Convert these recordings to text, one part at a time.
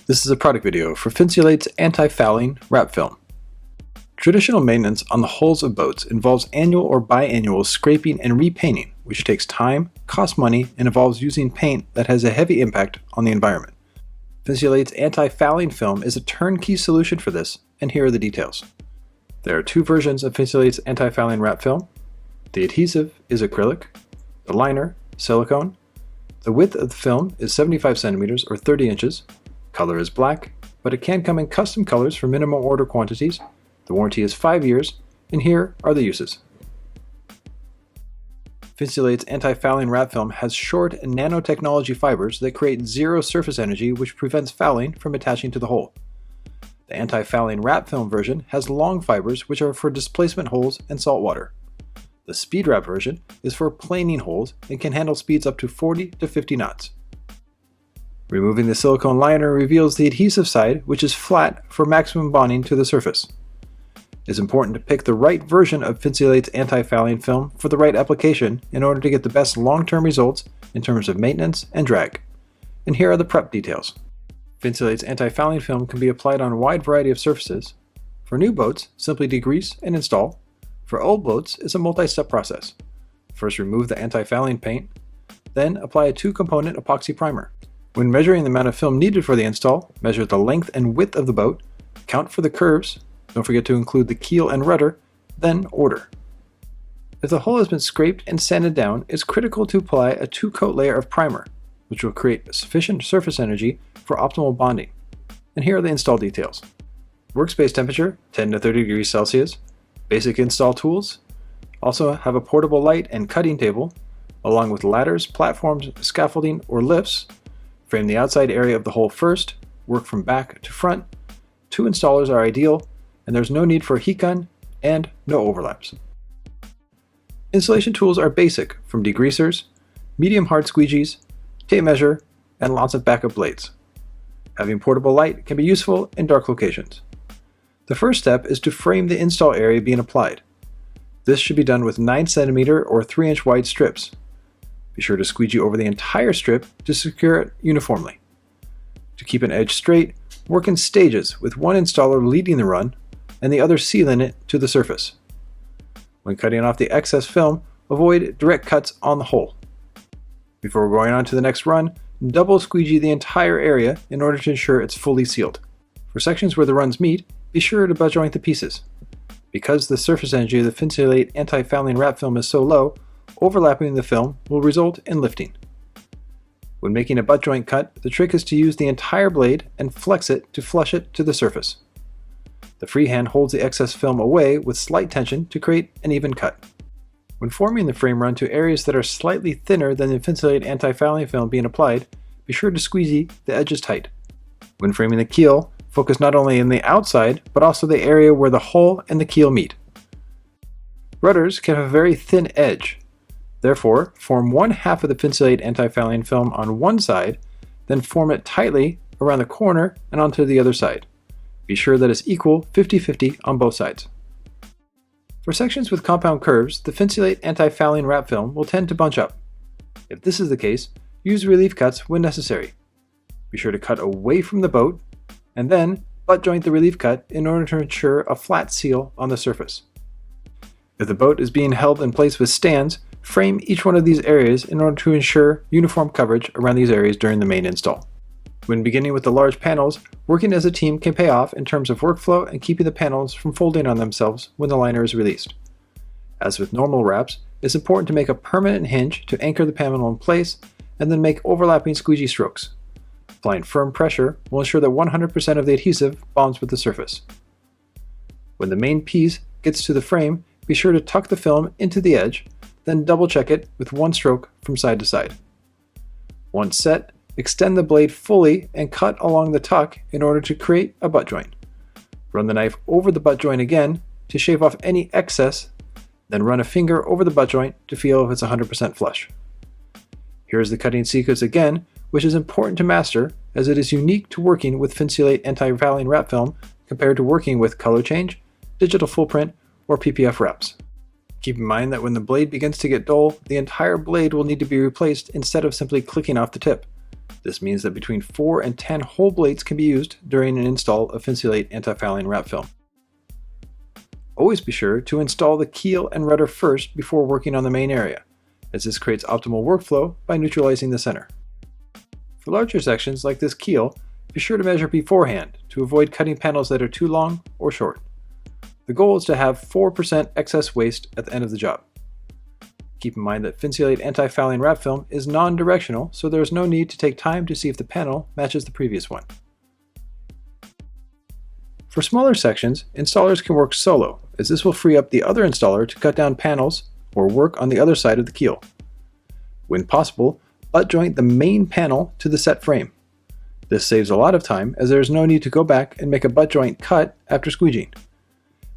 This is a product video for Finsulate's anti-fouling wrap film. Traditional maintenance on the hulls of boats involves annual or biannual scraping and repainting, which takes time, costs money, and involves using paint that has a heavy impact on the environment. Finsulate's anti-fouling film is a turnkey solution for this, and here are the details. There are two versions of Finsulate's anti-fouling wrap film. The adhesive is acrylic, the liner, silicone. The width of the film is 75 centimeters or 30 inches. Color is black, but it can come in custom colors for minimum order quantities. The warranty is 5 years, and here are the uses. Finsulate's anti-fouling wrap film has short and nanotechnology fibers that create zero surface energy, which prevents fouling from attaching to the hull. The anti-fouling wrap film version has long fibers, which are for displacement holes and salt water. The speed wrap version is for planing holes and can handle speeds up to 40 to 50 knots. Removing the silicone liner reveals the adhesive side, which is flat for maximum bonding to the surface. It's important to pick the right version of Finsulate's anti-fouling film for the right application in order to get the best long-term results in terms of maintenance and drag. And here are the prep details. Finsulate's anti-fouling film can be applied on a wide variety of surfaces. For new boats, simply degrease and install. For old boats, it's a multi-step process. First, remove the anti-fouling paint, then apply a 2-component epoxy primer. When measuring the amount of film needed for the install, measure the length and width of the boat, count for the curves, don't forget to include the keel and rudder, then order. If the hull has been scraped and sanded down, it's critical to apply a 2-coat layer of primer, which will create sufficient surface energy for optimal bonding. And here are the install details. Workspace temperature, 10 to 30 degrees Celsius. Basic install tools. Also have a portable light and cutting table, along with ladders, platforms, scaffolding, or lifts. Frame the outside area of the hull first, work from back to front. 2 installers are ideal, and there's no need for a heat gun and no overlaps. Installation tools are basic, from degreasers, medium hard squeegees, tape measure, and lots of backup blades. Having portable light can be useful in dark locations. The first step is to frame the install area being applied. This should be done with 9 cm or 3 inch wide strips. Be sure to squeegee over the entire strip to secure it uniformly. To keep an edge straight, work in stages with one installer leading the run and the other sealing it to the surface. When cutting off the excess film, avoid direct cuts on the hull. Before going on to the next run, double squeegee the entire area in order to ensure it's fully sealed. For sections where the runs meet, be sure to butt joint the pieces. Because the surface energy of the Finsulate anti-fouling wrap film is so low, overlapping the film will result in lifting. When making a butt joint cut, the trick is to use the entire blade and flex it to flush it to the surface. The free hand holds the excess film away with slight tension to create an even cut. When forming the frame run to areas that are slightly thinner than the Finsulate anti-fouling film being applied, be sure to squeegee the edges tight. When framing the keel, focus not only on the outside, but also the area where the hull and the keel meet. Rudders can have a very thin edge. Therefore, form one half of the Finsulate anti-fouling film on one side, then form it tightly around the corner and onto the other side. Be sure that it's equal 50-50 on both sides. For sections with compound curves, the Finsulate anti-fouling wrap film will tend to bunch up. If this is the case, use relief cuts when necessary. Be sure to cut away from the boat, and then butt joint the relief cut in order to ensure a flat seal on the surface. If the boat is being held in place with stands, frame each one of these areas in order to ensure uniform coverage around these areas during the main install. When beginning with the large panels, working as a team can pay off in terms of workflow and keeping the panels from folding on themselves when the liner is released. As with normal wraps, it's important to make a permanent hinge to anchor the panel in place and then make overlapping squeegee strokes. Applying firm pressure will ensure that 100% of the adhesive bonds with the surface. When the main piece gets to the frame, be sure to tuck the film into the edge, then double check it with one stroke from side to side. Once set, extend the blade fully and cut along the tuck in order to create a butt joint. Run the knife over the butt joint again to shave off any excess, then run a finger over the butt joint to feel if it's 100% flush. Here's the cutting sequence again, which is important to master as it is unique to working with Finsulate anti-fouling wrap film compared to working with color change, digital full print, or PPF wraps. Keep in mind that when the blade begins to get dull, the entire blade will need to be replaced instead of simply clicking off the tip. This means that between 4 and 10 whole blades can be used during an install of finsulate anti-fouling wrap film. Always be sure to install the keel and rudder first before working on the main area, as this creates optimal workflow by neutralizing the center. For larger sections like this keel, be sure to measure beforehand to avoid cutting panels that are too long or short. The goal is to have 4% excess waste at the end of the job. Keep in mind that finsulate anti-fouling wrap film is non-directional, so there is no need to take time to see if the panel matches the previous one. For smaller sections, installers can work solo, as this will free up the other installer to cut down panels or work on the other side of the keel. When possible, butt joint the main panel to the set frame. This saves a lot of time, as there is no need to go back and make a butt joint cut after squeegeeing.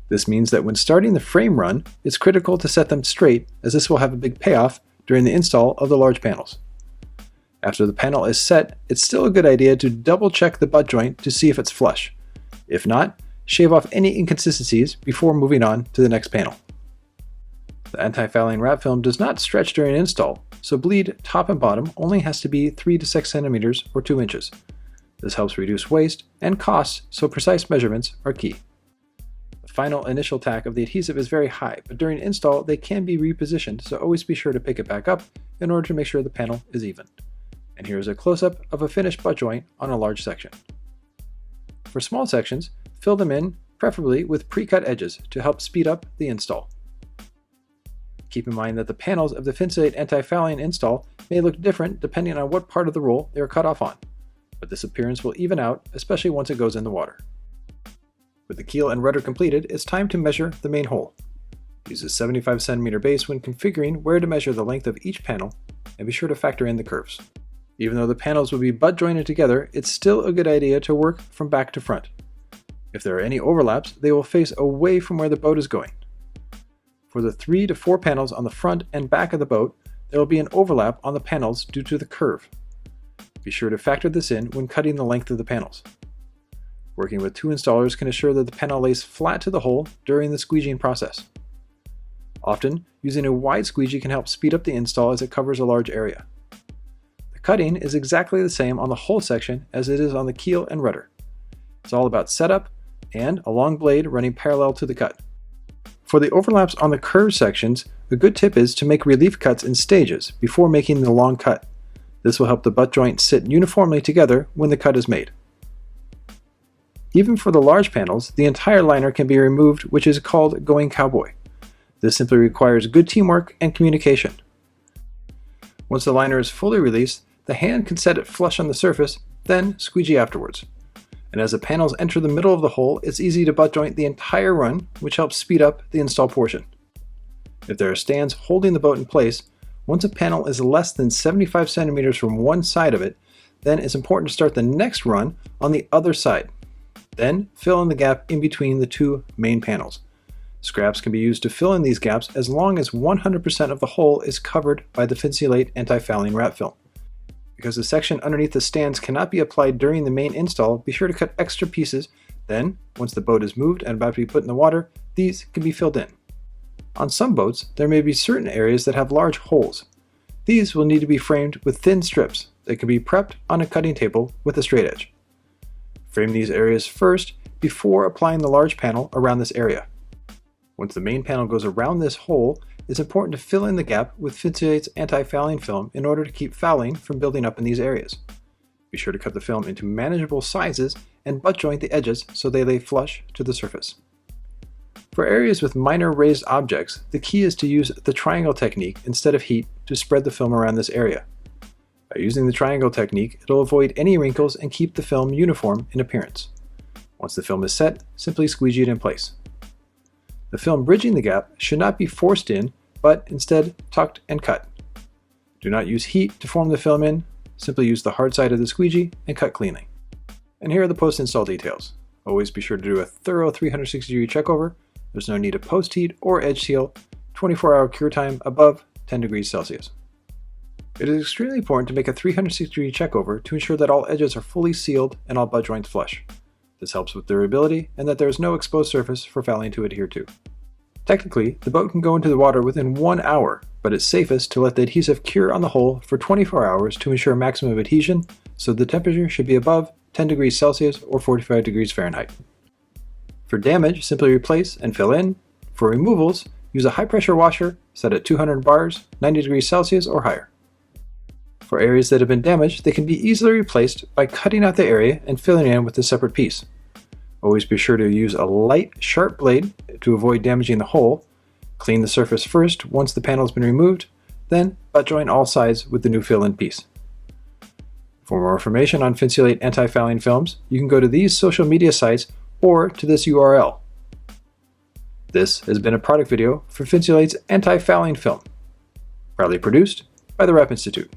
This means that when starting the frame run, it's critical to set them straight, as this will have a big payoff during the install of the large panels. After the panel is set, it's still a good idea to double check the butt joint to see if it's flush. If not, shave off any inconsistencies before moving on to the next panel. The anti-fouling wrap film does not stretch during install, so bleed top and bottom only has to be 3 to 6 centimeters or 2 inches. This helps reduce waste and costs, so precise measurements are key. The final initial tack of the adhesive is very high, but during install they can be repositioned, so always be sure to pick it back up in order to make sure the panel is even. And here is a close-up of a finished butt joint on a large section. For small sections, fill them in, preferably with pre-cut edges to help speed up the install. Keep in mind that the panels of the finsulate anti-fouling install may look different depending on what part of the roll they are cut off on, but this appearance will even out, especially once it goes in the water. With the keel and rudder completed, it's time to measure the main hole. Use a 75 cm base when configuring where to measure the length of each panel, and be sure to factor in the curves. Even though the panels will be butt jointed together, it's still a good idea to work from back to front. If there are any overlaps, they will face away from where the boat is going. For the 3 to 4 panels on the front and back of the boat, there will be an overlap on the panels due to the curve. Be sure to factor this in when cutting the length of the panels. Working with 2 installers can assure that the panel lays flat to the hole during the squeegeeing process. Often, using a wide squeegee can help speed up the install as it covers a large area. The cutting is exactly the same on the whole section as it is on the keel and rudder. It's all about setup and a long blade running parallel to the cut. For the overlaps on the curved sections, a good tip is to make relief cuts in stages before making the long cut. This will help the butt joint sit uniformly together when the cut is made. Even for the large panels, the entire liner can be removed, which is called going cowboy. This simply requires good teamwork and communication. Once the liner is fully released, the hand can set it flush on the surface, then squeegee afterwards. And as the panels enter the middle of the hole, it's easy to butt joint the entire run, which helps speed up the install portion. If there are stands holding the boat in place, once a panel is less than 75 centimeters from one side of it, then it's important to start the next run on the other side. Then fill in the gap in between the 2 main panels. Scraps can be used to fill in these gaps as long as 100% of the hole is covered by the finsulate anti-fouling wrap film. Because the section underneath the stands cannot be applied during the main install, be sure to cut extra pieces. Then, once the boat is moved and about to be put in the water, these can be filled in. On some boats, there may be certain areas that have large holes. These will need to be framed with thin strips that can be prepped on a cutting table with a straight edge. Frame these areas first before applying the large panel around this area. Once the main panel goes around this hole, it's important to fill in the gap with finsulate's anti-fouling film in order to keep fouling from building up in these areas. Be sure to cut the film into manageable sizes and butt joint the edges so they lay flush to the surface. For areas with minor raised objects, the key is to use the triangle technique instead of heat to spread the film around this area. By using the triangle technique, it'll avoid any wrinkles and keep the film uniform in appearance. Once the film is set, simply squeegee it in place. The film bridging the gap should not be forced in, but instead tucked and cut. Do not use heat to form the film in, simply use the hard side of the squeegee and cut cleanly. And here are the post-install details. Always be sure to do a thorough 360-degree checkover. There's no need of post-heat or edge seal, 24-hour cure time above 10 degrees Celsius. It is extremely important to make a 360-degree checkover to ensure that all edges are fully sealed and all butt joints flush. This helps with durability and that there is no exposed surface for fouling to adhere to. Technically, the boat can go into the water within 1 hour, but it's safest to let the adhesive cure on the hole for 24 hours to ensure maximum adhesion so the temperature should be above 10 degrees Celsius or 45 degrees Fahrenheit. For damage, simply replace and fill in. For removals, use a high-pressure washer set at 200 bars, 90 degrees Celsius or higher. For areas that have been damaged, they can be easily replaced by cutting out the area and filling in with a separate piece. Always be sure to use a light, sharp blade to avoid damaging the hull. Clean the surface first once the panel has been removed, then butt join all sides with the new fill-in piece. For more information on Finsulate anti-fouling films, you can go to these social media sites or to this URL. This has been a product video for Finsulate's anti-fouling film, proudly produced by the Rep Institute.